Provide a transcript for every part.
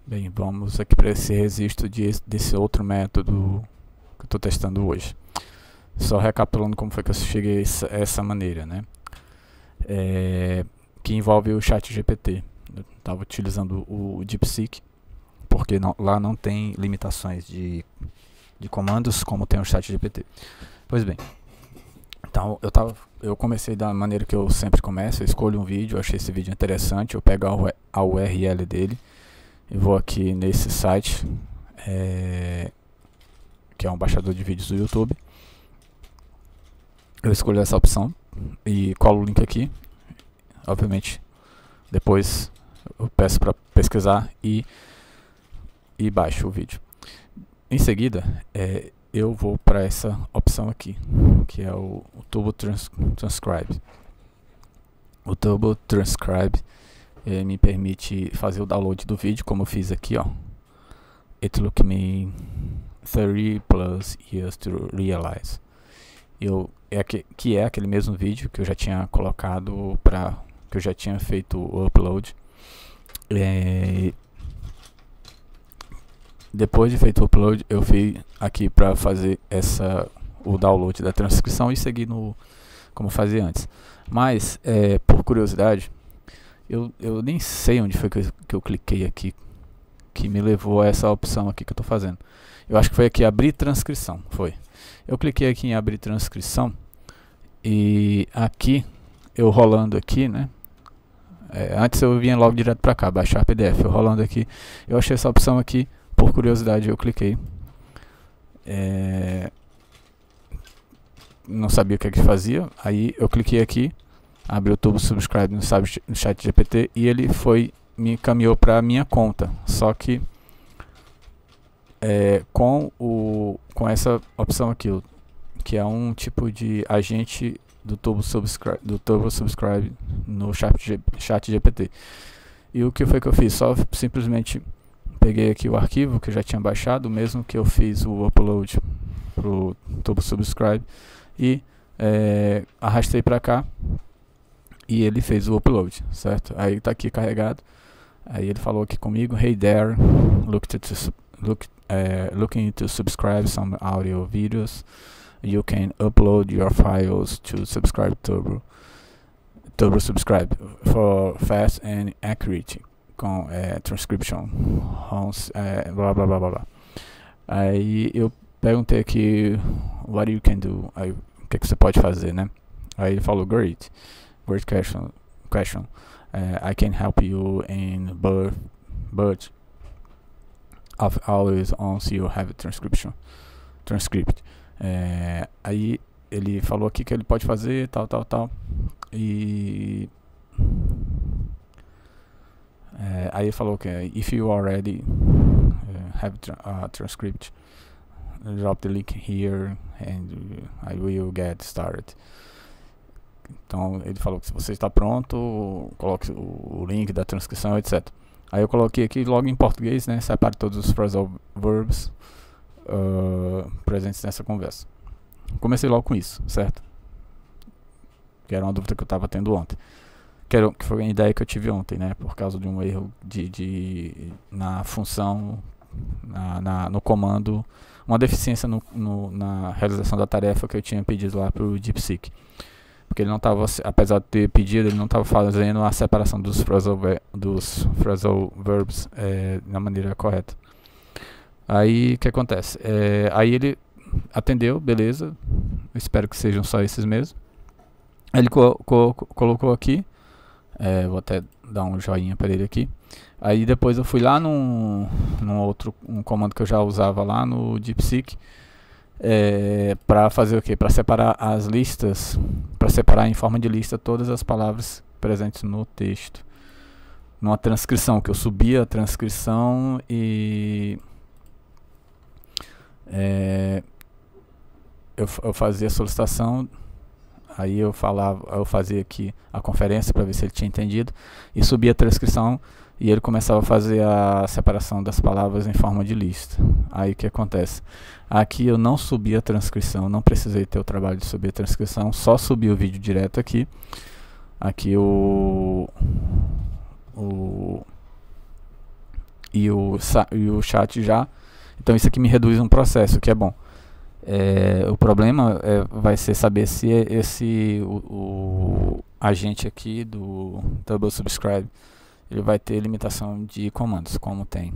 Bem, vamos aqui para esse registro desse outro método que eu estou testando hoje. Só recapitulando como foi que eu cheguei a essa maneira, né? Que envolve o ChatGPT. Eu estava utilizando o DeepSeek, porque lá não tem limitações de comandos como tem o ChatGPT. Pois bem, então eu comecei da maneira que eu sempre começo. Eu escolho um vídeo, eu achei esse vídeo interessante, eu pego a URL dele e vou aqui nesse site, que é um baixador de vídeos do YouTube. Eu escolho essa opção e colo o link aqui. Obviamente, depois eu peço para pesquisar e baixo o vídeo. Em seguida, eu vou para essa opção aqui, que é o Turbo Transcribe. O Turbo Transcribe me permite fazer o download do vídeo, como eu fiz aqui, ó. It took me 30 plus years to realize. Que é aquele mesmo vídeo que eu já tinha colocado que eu já tinha feito o upload. Depois de feito o upload, eu fui aqui para fazer o download da transcrição e seguir como fazia antes. Mas, por curiosidade, eu nem sei onde foi que eu cliquei aqui que me levou a essa opção aqui que eu estou fazendo. Eu acho que foi aqui abrir transcrição, foi. Eu cliquei aqui em abrir transcrição e aqui, eu rolando aqui, né? Antes eu vinha logo direto para cá, baixar PDF. Eu rolando aqui, eu achei essa opção aqui, por curiosidade eu cliquei. Não sabia o que fazia, aí eu cliquei aqui, abri o Turbo Subscribe no ChatGPT e ele me encaminhou para a minha conta. Só que com essa opção aqui, que é um tipo de agente do Turbo Subscribe no ChatGPT. E o que foi que eu fiz? Só simplesmente peguei aqui o arquivo que eu já tinha baixado, mesmo que eu fiz o upload pro Turbo Subscribe, e arrastei para cá e ele fez o upload, certo? Aí tá aqui carregado. Aí ele falou aqui comigo: Hey there, looking to subscribe some audio videos. You can upload your files to Subscribe Turbo Subscribe for fast and accurate transcription, blá blá blá blá. Aí eu perguntei aqui, what you can do? Aí, o que você pode fazer, né? Aí ele falou, great question. I can help you in but of always once you have a transcript. Aí ele falou aqui que ele pode fazer tal. E aí ele falou que if you already have a transcript, drop the link here and I will get started. Então ele falou que se você está pronto, coloque o link da transcrição, etc. Aí eu coloquei aqui logo em português, né? Separe todos os phrasal verbs presentes nessa conversa. Comecei logo com isso, certo? Que era uma dúvida que eu estava tendo ontem. Que foi a ideia que eu tive ontem, né? Por causa de um erro na função, no comando, uma deficiência na realização da tarefa que eu tinha pedido lá para o DeepSeek. Porque ele não estava, apesar de ter pedido, ele não estava fazendo a separação dos phrasal verbs da maneira correta. Aí o que acontece? Aí ele atendeu, beleza. Espero que sejam só esses mesmo. Ele colocou aqui. Vou até dar um joinha para ele aqui. Aí depois eu fui lá num comando que eu já usava lá no DeepSeek. Para fazer o que? Para separar as listas, para separar em forma de lista todas as palavras presentes no texto, numa transcrição, que eu subia a transcrição e eu fazia a solicitação, aí eu fazia aqui a conferência para ver se ele tinha entendido e subia a transcrição. E ele começava a fazer a separação das palavras em forma de lista. Aí o que acontece? Aqui eu não subi a transcrição, não precisei ter o trabalho de subir a transcrição, só subi o vídeo direto aqui. Aqui e o chat já. Então isso aqui me reduz um processo, que é bom. O problema vai ser saber se o agente aqui do Double Subscribe ele vai ter limitação de comandos, como tem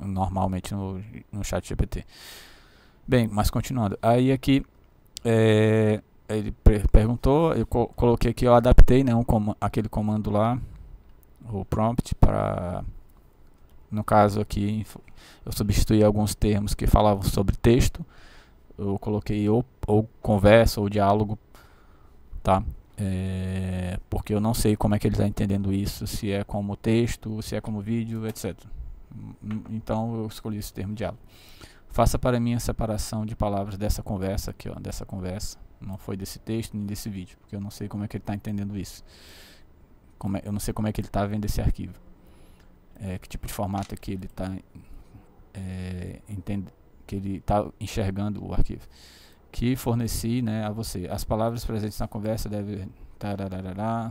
normalmente no chat GPT. Bem, mas continuando. Aí aqui ele perguntou, eu coloquei aqui, eu adaptei, né, aquele comando lá, o prompt, para, no caso aqui, eu substituí alguns termos que falavam sobre texto, eu coloquei ou conversa ou diálogo, tá? Porque eu não sei como é que ele está entendendo isso, se é como texto, se é como vídeo, etc. Então eu escolhi esse termo diálogo. Faça para mim a separação de palavras dessa conversa aqui, ó, dessa conversa. Não foi desse texto nem desse vídeo, porque eu não sei como é que ele está entendendo isso. Eu não sei como é que ele está vendo esse arquivo. Que tipo de formato que ele está que ele está enxergando o arquivo. Que forneci, né, a você. As palavras presentes na conversa devem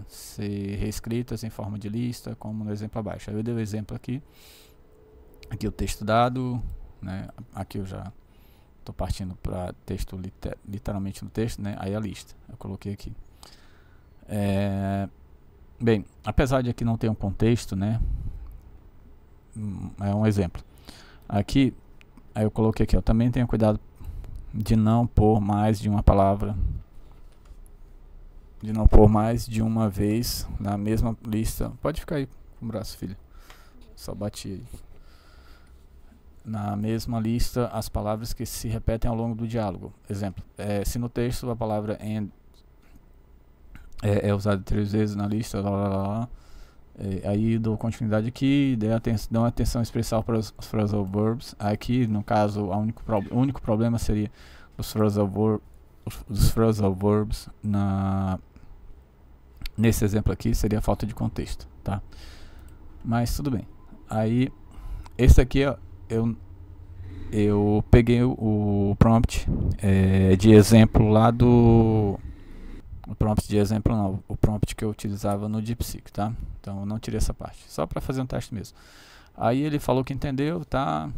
ser reescritas em forma de lista, como no exemplo abaixo. Aí eu dei o exemplo aqui. Aqui o texto dado, né? Aqui eu já estou partindo para texto literalmente no texto, né? Aí a lista. Eu coloquei aqui. Bem, apesar de aqui não ter um contexto, né? É um exemplo. Aqui, aí eu coloquei aqui, ó, também tenha cuidado de não pôr mais de uma palavra, de não pôr mais de uma vez na mesma lista. Pode ficar aí com o braço, filho. Só bati aí. Na mesma lista as palavras que se repetem ao longo do diálogo. Exemplo, se no texto a palavra and é usada 3 vezes na lista, aí dou continuidade aqui, dou atenção especial para os phrasal verbs. Aqui, no caso, o único problema seria os phrasal verbs nesse exemplo aqui seria a falta de contexto, tá? Mas tudo bem. Aí, esse aqui, ó, eu peguei o prompt de exemplo lá do... O prompt de exemplo não, o prompt que eu utilizava no DeepSeek, tá? Então eu não tirei essa parte, só para fazer um teste mesmo. Aí ele falou que entendeu, tá?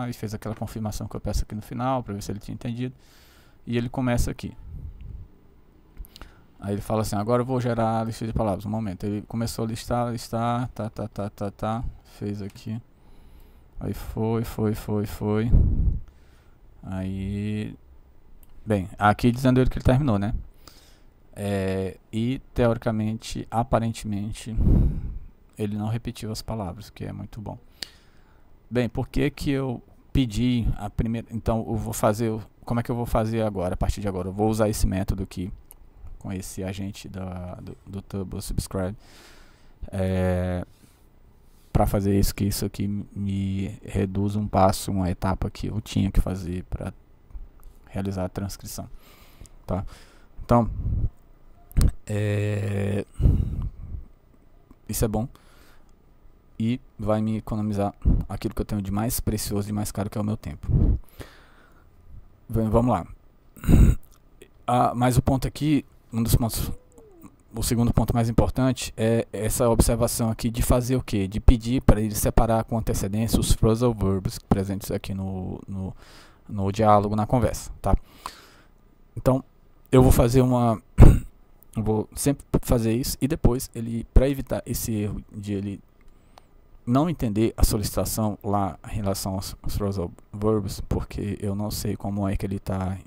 E fez aquela confirmação que eu peço aqui no final, para ver se ele tinha entendido. E ele começa aqui. Aí ele fala assim, agora eu vou gerar a lista de palavras. Um momento, ele começou a listar, tá. Fez aqui. Aí foi. Aí... Bem, aqui dizendo ele que ele terminou, né? E teoricamente, aparentemente, ele não repetiu as palavras, que é muito bom. Bem, por que que eu pedi a primeira... Então, eu vou fazer... Como é que eu vou fazer agora, a partir de agora? Eu vou usar esse método aqui, com esse agente do Double Subscribe, para fazer isso, que isso aqui me reduz um passo, uma etapa que eu tinha que fazer para realizar a transcrição, tá? Então, isso é bom e vai me economizar aquilo que eu tenho de mais precioso e mais caro, que é o meu tempo. Vamos lá. Mas o ponto aqui, o segundo ponto mais importante é essa observação aqui de fazer o que? De pedir para ele separar com antecedência os phrasal verbs presentes aqui no diálogo, na conversa, tá? Então, eu vou fazer vou sempre fazer isso, e depois para evitar esse erro de ele não entender a solicitação lá em relação aos phrasal verbs, porque eu não sei como é que ele está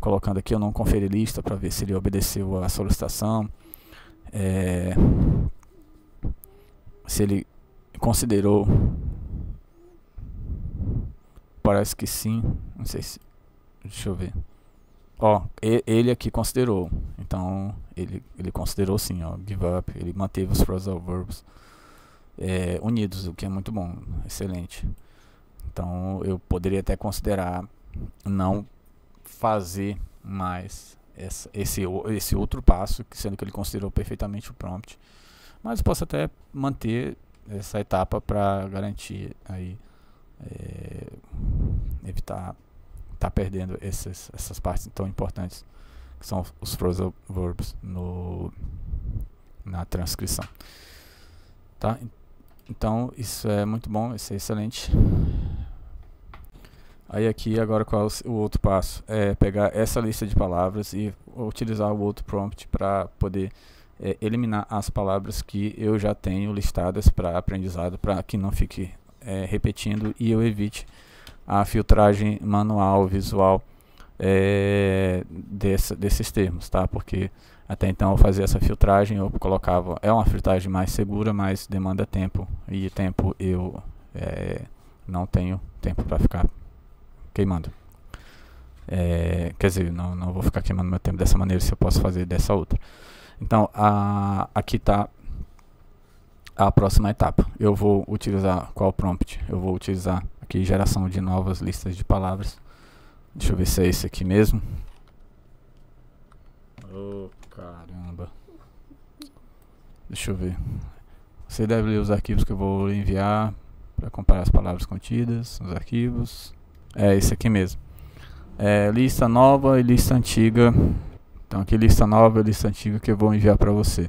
colocando aqui, eu não conferi lista para ver se ele obedeceu a solicitação, se ele considerou, parece que sim, não sei se, deixa eu ver. Ele aqui considerou, então ele considerou sim, give up, ele manteve os phrasal verbs unidos, o que é muito bom, excelente. Então eu poderia até considerar não fazer mais esse outro passo, sendo que ele considerou perfeitamente o prompt, mas posso até manter essa etapa para garantir aí evitar tá perdendo essas partes tão importantes, que são os phrasal verbs na transcrição, tá? Então isso é muito bom, isso é excelente. Aí aqui agora qual é o outro passo? É pegar essa lista de palavras e utilizar o outro prompt para poder eliminar as palavras que eu já tenho listadas para aprendizado, para que não fique repetindo e eu evite a filtragem manual, visual desses termos, tá? Porque até então eu fazia essa filtragem, eu colocava, é uma filtragem mais segura, mas demanda tempo, e tempo eu não tenho tempo para ficar queimando. Quer dizer, não vou ficar queimando meu tempo dessa maneira se eu posso fazer dessa outra. Então, aqui está a próxima etapa. Eu vou utilizar qual prompt? Eu vou utilizar aqui geração de novas listas de palavras. Deixa eu ver se é esse aqui mesmo. Oh, caramba. Deixa eu ver. Você deve ler os arquivos que eu vou enviar para comparar as palavras contidas nos arquivos. É esse aqui mesmo. Lista nova e lista antiga. Então aqui lista nova e lista antiga que eu vou enviar para você.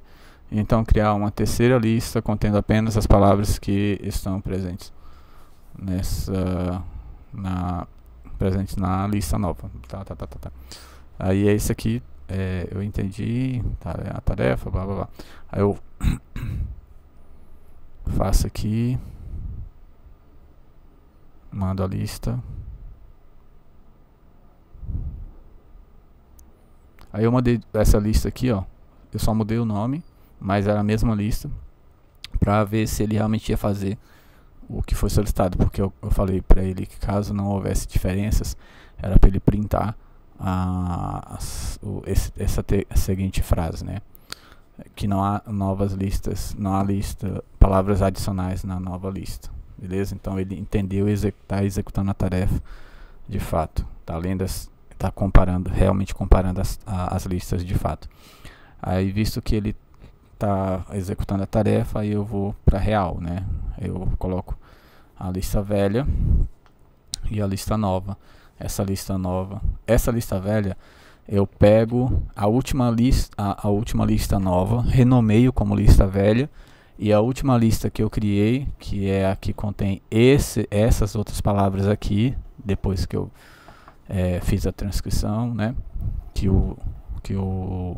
Então criar uma terceira lista contendo apenas as palavras que estão presentes presentes na lista nova. Tá. Aí é isso aqui. Eu entendi. Tá, a tarefa, blá blá blá. Aí eu faço aqui. Mando a lista. Aí eu mandei essa lista aqui, ó. Eu só mudei o nome, mas era a mesma lista, para ver se ele realmente ia fazer o que foi solicitado, porque eu falei para ele que caso não houvesse diferenças, era para ele printar essa seguinte frase, né? Que não há novas listas, não há palavras adicionais na nova lista, beleza? Então ele entendeu e está executando a tarefa de fato, tá? Além das está realmente comparando as listas de fato. Aí visto que ele está executando a tarefa, aí eu vou para real, né? Eu coloco a lista velha e a lista nova. Essa lista velha, eu pego a última lista nova, renomeio como lista velha, e a última lista que eu criei, que é a que contém essas outras palavras aqui, depois que eu fiz a transcrição, né? Que o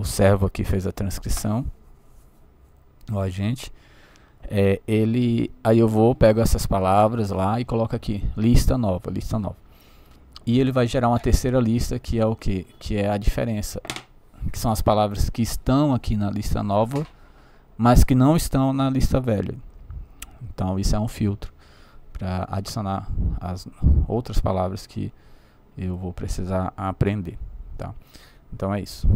servo aqui fez a transcrição, o agente. Aí eu pego essas palavras lá e coloco aqui lista nova. E ele vai gerar uma terceira lista, que é o que? Que é a diferença, que são as palavras que estão aqui na lista nova, mas que não estão na lista velha. Então isso é um filtro para adicionar as outras palavras que eu vou precisar aprender, tá? Então é isso.